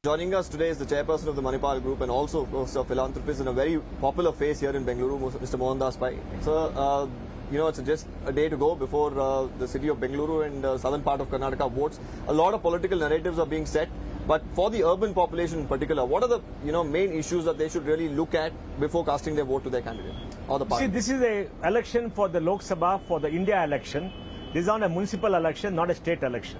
Joining us today is the chairperson of the Manipal Group and also, of course, a philanthropist and a very popular face here in Bengaluru, Mr. Mohandas Pai. So, it's just a day to go before the city of Bengaluru and southern part of Karnataka votes. A lot of political narratives are being set, but for the urban population in particular, what are the main issues that they should really look at before casting their vote to their candidate or the party? See, this is an election for the Lok Sabha, for the India election. This is not a municipal election, not a state election.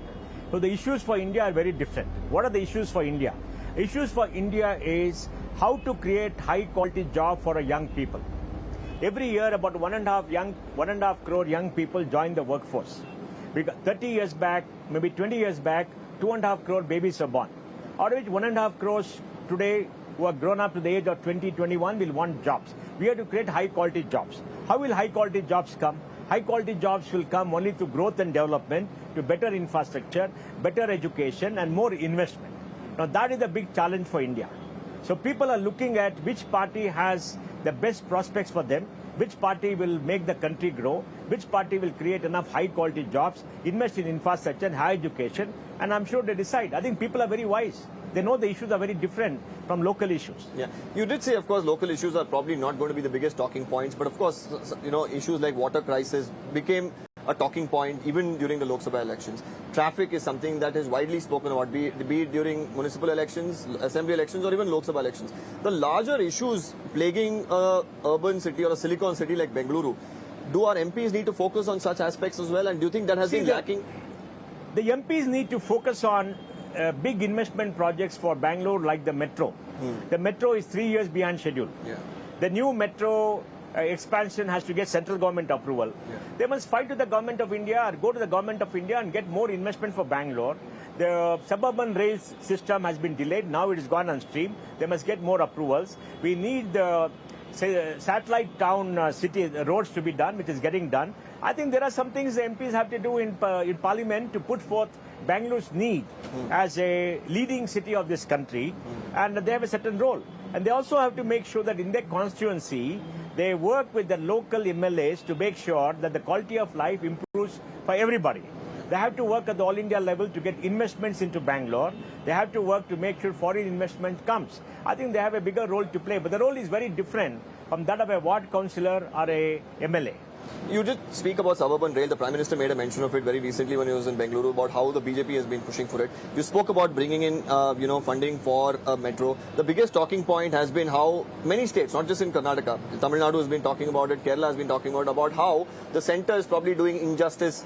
So the issues for India are very different. What are the issues for India? Issues for India is how to create high quality job for young people. Every year about 1.5 crore young people join the workforce. Because 30 years back, maybe 20 years back, 2.5 crore babies are born. Out of which 1.5 crores today who are grown up to the age of 20, 21 will want jobs. We have to create high quality jobs. How will high quality jobs come? High quality jobs will come only through growth and development, to better infrastructure, better education and more investment. Now that is the big challenge for India. So people are looking at which party has the best prospects for them, which party will make the country grow, which party will create enough high quality jobs, invest in infrastructure and higher education, and I'm sure they decide. I think people are very wise. They know the issues are very different from local issues. Yeah, you did say, of course, local issues are probably not going to be the biggest talking points, but of course, issues like water crisis became a talking point even during the Lok Sabha elections. Traffic is something that is widely spoken about, be it during municipal elections, assembly elections, or even Lok Sabha elections. The larger issues plaguing a urban city or a silicon city like Bengaluru, do our MPs need to focus on such aspects as well? And do you think that has been lacking? The MPs need to focus on big investment projects for Bangalore, like the metro. The metro is 3 years behind schedule. Yeah. The new metro expansion has to get central government approval. Yeah. They must fight to the government of India or go to the government of India and get more investment for Bangalore. The suburban rail system has been delayed. Now it has gone on stream. They must get more approvals. We need the satellite town city roads to be done, which is getting done. I think there are some things the MPs have to do in Parliament to put forth Bangalore's need as a leading city of this country, and they have a certain role. And they also have to make sure that in their constituency, they work with the local MLAs to make sure that the quality of life improves for everybody. They have to work at the all India level to get investments into Bangalore. They have to work to make sure foreign investment comes. I think they have a bigger role to play, but the role is very different from that of a ward councillor or a MLA. You did speak about suburban rail. The Prime Minister made a mention of it very recently when he was in Bengaluru about how the BJP has been pushing for it. You spoke about bringing in, funding for a metro. The biggest talking point has been how many states, not just in Karnataka, Tamil Nadu has been talking about it, Kerala has been talking about how the centre is probably doing injustice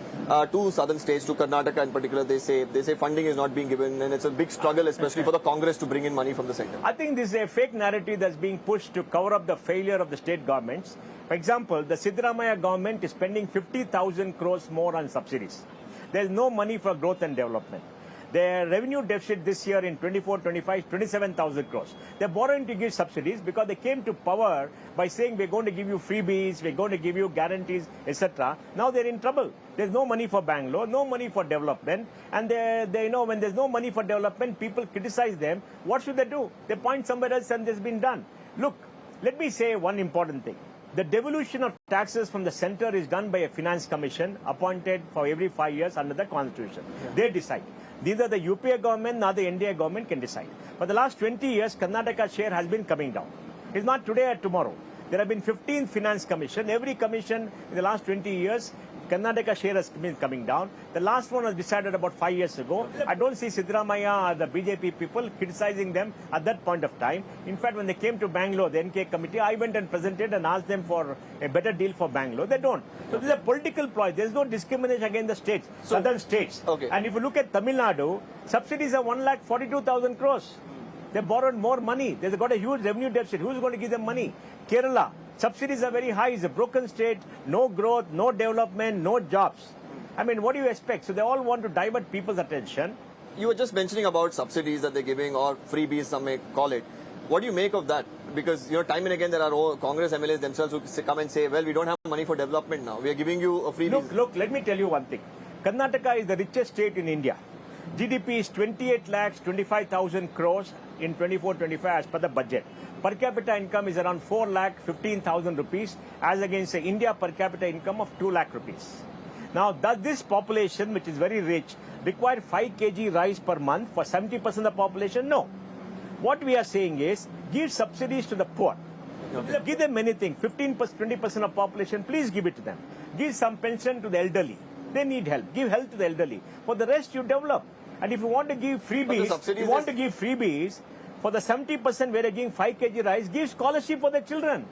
to southern states, to Karnataka in particular. They say funding is not being given, and it's a big struggle, especially for the Congress to bring in money from the centre. I think this is a fake narrative that's being pushed to cover up the failure of the state governments. For example, the Siddaramaiah government is spending 50,000 crores more on subsidies. There is no money for growth and development. Their revenue deficit this year in 24-25 is 27,000 crores. They're borrowing to give subsidies because they came to power by saying we're going to give you freebies, we're going to give you guarantees, etc. Now they're in trouble. There's no money for Bangalore, no money for development, and they know when there's no money for development, people criticize them. What should they do? They point somewhere else and this has been done. Look, let me say one important thing. The devolution of taxes from the centre is done by a finance commission appointed for every 5 years under the constitution. Yeah. They decide. Neither the UPA government nor the NDA government can decide. For the last 20 years, Karnataka's share has been coming down. It's not today or tomorrow. There have been 15 finance commission. Every commission in the last 20 years, Karnataka share has been coming down. The last one was decided about 5 years ago. I don't see Siddaramaiah or the BJP people criticizing them at that point of time. In fact, when they came to Bangalore, the NK committee, I went and presented and asked them for a better deal for Bangalore. They don't. So this is a political ploy. There's no discrimination against the states, southern states. Okay. And if you look at Tamil Nadu, subsidies are 1,42,000 crores. They borrowed more money. They've got a huge revenue deficit. Who's going to give them money? Kerala. Subsidies are very high. It's a broken state. No growth, no development, no jobs. I mean, what do you expect? So they all want to divert people's attention. You were just mentioning about subsidies that they're giving, or freebies, some may call it. What do you make of that? Because, time and again, there are Congress MLAs themselves who come and say, well, we don't have money for development now. We are giving you a freebie. Look, let me tell you one thing. Karnataka is the richest state in India. GDP is 28,25,000 crores in 24-25 as per the budget. Per capita income is around 4,15,000 rupees as against the India per capita income of 2 lakh rupees. Now, does this population, which is very rich, require 5 kg rice per month for 70% of the population? No. What we are saying is, give subsidies to the poor. Give them anything, 15%, 20% of population, please give it to them. Give some pension to the elderly. They need help. Give help to the elderly. For the rest, you develop. And if you want to give freebies, for the 70% where you're giving 5 kg rice, give scholarship for the children.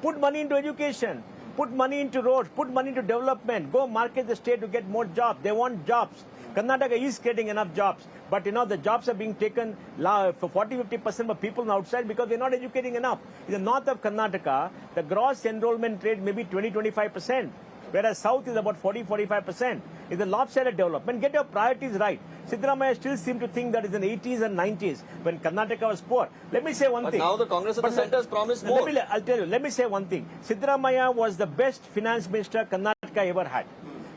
Put money into education. Put money into roads. Put money into development. Go market the state to get more jobs. They want jobs. Karnataka is getting enough jobs. But the jobs are being taken for 40-50% of people outside because they're not educating enough. In the north of Karnataka, the gross enrollment rate may be 20-25%. Whereas south is about 40-45%. It's a lopsided development. Get your priorities right. Siddaramaiah still seems to think that in the 80s and 90s when Karnataka was poor. Let me say one thing. But now the Congress at the centre has promised more. I'll tell you. Let me say one thing. Siddaramaiah was the best finance minister Karnataka ever had.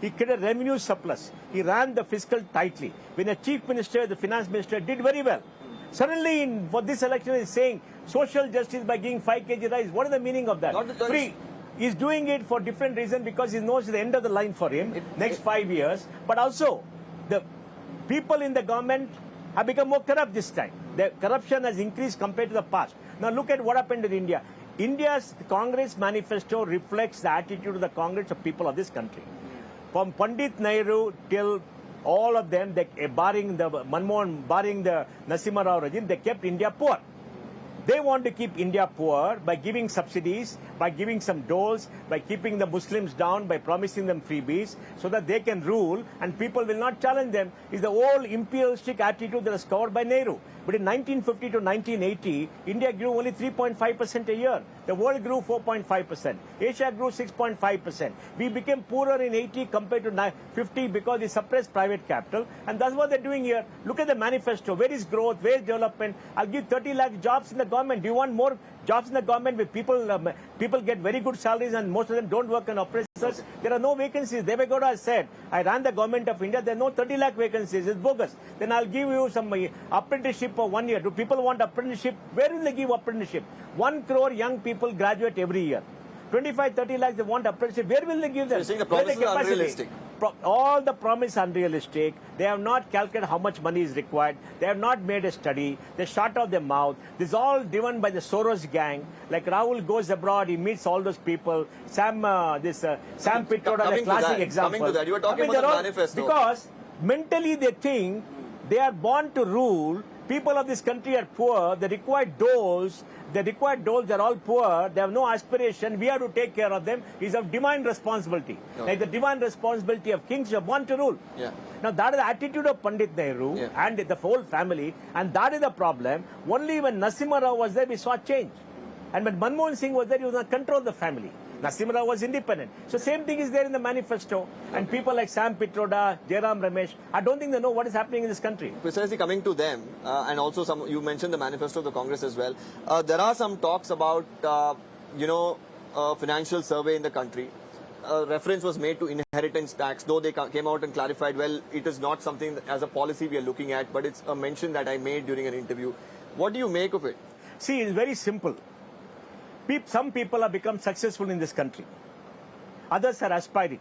He created a revenue surplus. He ran the fiscal tightly. When the chief minister, the finance minister did very well. Suddenly, for this election, he's saying social justice by giving 5 kg rice. What is the meaning of that? Free. He's doing it for different reasons because he knows the end of the line for him, next 5 years. But also, the people in the government have become more corrupt this time. The corruption has increased compared to the past. Now look at what happened in India. India's Congress manifesto reflects the attitude of the Congress of people of this country. From Pandit Nehru till all of them, barring the Manmohan, barring the Narasimha Rao regime, they kept India poor. They want to keep India poor by giving subsidies, by giving some doles, by keeping the Muslims down, by promising them freebies, so that they can rule and people will not challenge them. It's the old imperialistic attitude that was covered by Nehru. But in 1950 to 1980, India grew only 3.5% a year. The world grew 4.5%. Asia grew 6.5%. We became poorer in 80 compared to 50 because we suppressed private capital. And that's what they're doing here. Look at the manifesto. Where is growth? Where is development? I'll give 30 lakh jobs in the government. Do you want more jobs in the government where people get very good salaries and most of them don't work in operations? There are no vacancies. Devegowda has said, I ran the government of India. There are no 30 lakh vacancies. It's bogus. Then I'll give you some apprenticeship for 1 year. Do people want apprenticeship? Where will they give apprenticeship? 1 crore young people graduate every year. 25-30 lakhs they want apprenticeship. Where will they give them? You're saying the promise is unrealistic. All the promise unrealistic. They have not calculated how much money is required. They have not made a study. They shut off their mouth. This is all driven by the Soros gang. Like Rahul goes abroad, he meets all those people. Sam Pitroda, the classic example. Coming to that, you were talking about the manifesto. Because mentally they think they are born to rule. People of this country are poor. They require doles. They're all poor. They have no aspiration. We have to take care of them. It's of divine responsibility. Okay. Like the divine responsibility of kings who are born to rule. Yeah. Now that is the attitude of Pandit Nehru and the whole family. And that is the problem. Only when Narasimha Rao was there, we saw change. And when Manmohan Singh was there, he was going to control the family. Narasimha Rao was independent. So same thing is there in the manifesto. And people like Sam Pitroda, Jairam Ramesh, I don't think they know what is happening in this country. Precisely coming to them, and also you mentioned the manifesto of the Congress as well. There are some talks about, financial survey in the country. Reference was made to inheritance tax, though they came out and clarified, well, it is not something that, as a policy we are looking at, but it's a mention that I made during an interview. What do you make of it? See, it's very simple. Some people have become successful in this country. Others are aspiring.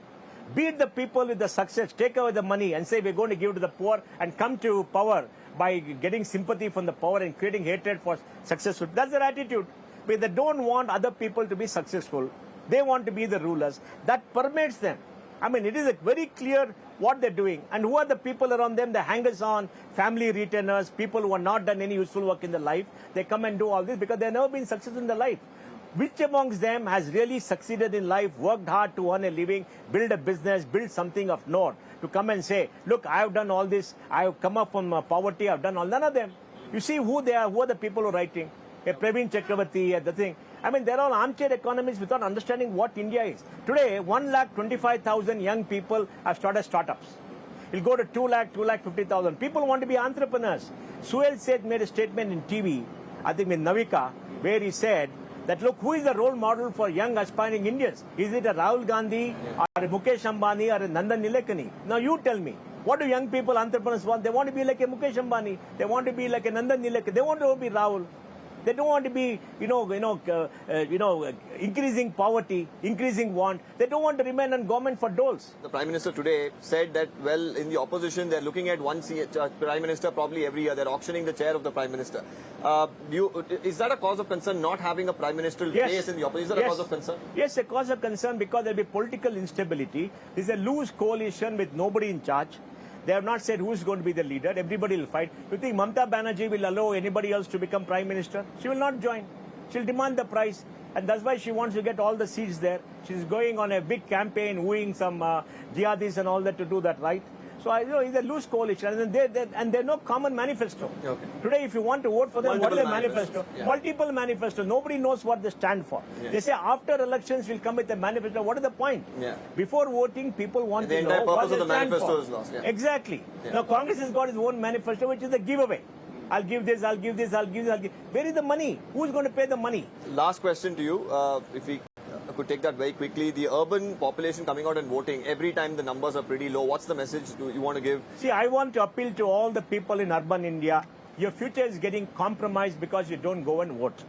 Beat the people with the success, take away the money and say we're going to give to the poor and come to power by getting sympathy from the power and creating hatred for successful. That's their attitude. But they don't want other people to be successful. They want to be the rulers. That permeates them. I mean, it is very clear what they're doing. And who are the people around them? The hangers-on, family retainers, people who have not done any useful work in their life. They come and do all this because they've never been successful in their life. Which amongst them has really succeeded in life, worked hard to earn a living, build a business, build something of note, to come and say, look, I have done all this, I have come up from poverty, I've done all. None of them. You see who they are, who are the people who are writing. Praveen Chakravarti, the thing. I mean, they're all armchair economists without understanding what India is. Today, 1,25,000 young people have started startups. It'll go to 2,50,000. People want to be entrepreneurs. Suhail Seth made a statement in TV, I think with Navika, where he said, that look, who is the role model for young aspiring Indians? Is it a Rahul Gandhi or a Mukesh Ambani or a Nandan Nilekani? Now you tell me, what do young people, entrepreneurs want? They want to be like a Mukesh Ambani. They want to be like a Nandan Nilekani. They want to be Rahul. They don't want to be, increasing poverty, increasing want. They don't want to remain on government for doles. The Prime Minister today said that, well, in the opposition, they're looking at one Prime Minister probably every year. They're auctioning the chair of the Prime Minister. Is that a cause of concern, not having a Prime Ministerial face in the opposition? Is that a cause of concern? Yes, a cause of concern because there'll be political instability. There's a loose coalition with nobody in charge. They have not said who's going to be the leader. Everybody will fight. You think Mamata Banerjee will allow anybody else to become Prime Minister? She will not join. She'll demand the prize. And that's why she wants to get all the seats there. She's going on a big campaign, wooing some jihadis and all that to do that, right? So it's a loose coalition, and there's no common manifesto. Okay. Today, if you want to vote for them, what is the manifesto? Yeah. Multiple manifesto. Nobody knows what they stand for. Yes. They say after elections we'll come with a manifesto. What is the point? Yeah. Before voting, people want The to entire know what purpose they of the stand manifesto for. is lost. Yeah. Exactly. Yeah. Now Congress has got its own manifesto, which is a giveaway. I'll give this, I'll give this, I'll give this, I'll give. Where is the money? Who's going to pay the money? Last question to you, if we could take that very quickly. The urban population coming out and voting, every time the numbers are pretty low. What's the message you want to give? See, I want to appeal to all the people in urban India. Your future is getting compromised because you don't go and vote.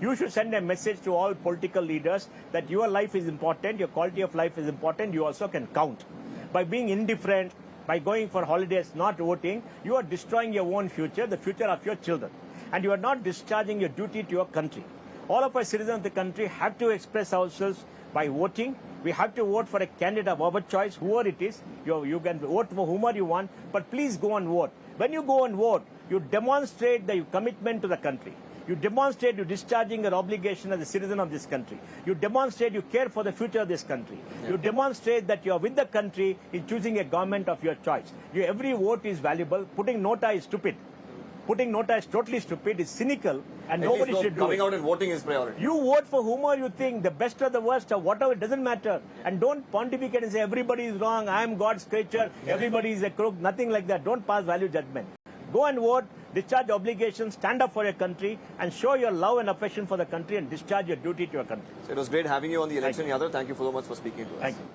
You should send a message to all political leaders that your life is important, your quality of life is important, you also can count. By being indifferent, by going for holidays, not voting, you are destroying your own future, the future of your children. And you are not discharging your duty to your country. All of us citizens of the country have to express ourselves by voting. We have to vote for a candidate of our choice, whoever it is. You can vote for whomever you want, but please go and vote. When you go and vote, you demonstrate the commitment to the country. You demonstrate you're discharging your obligation as a citizen of this country. You demonstrate you care for the future of this country. Yeah. You demonstrate that you are with the country in choosing a government of your choice. Every vote is valuable. Putting nota is stupid. Putting nota is totally stupid, it's cynical, and nobody should do it. Coming out and voting is priority. You vote for whomever you think, the best or the worst or whatever, it doesn't matter. And don't pontificate and say everybody is wrong, I am God's creature, everybody is a crook, nothing like that. Don't pass value judgment. Go and vote, discharge obligations, stand up for your country, and show your love and affection for the country and discharge your duty to your country. So it was great having you on the election, Yadav. Thank you so much for speaking to us. Thank you.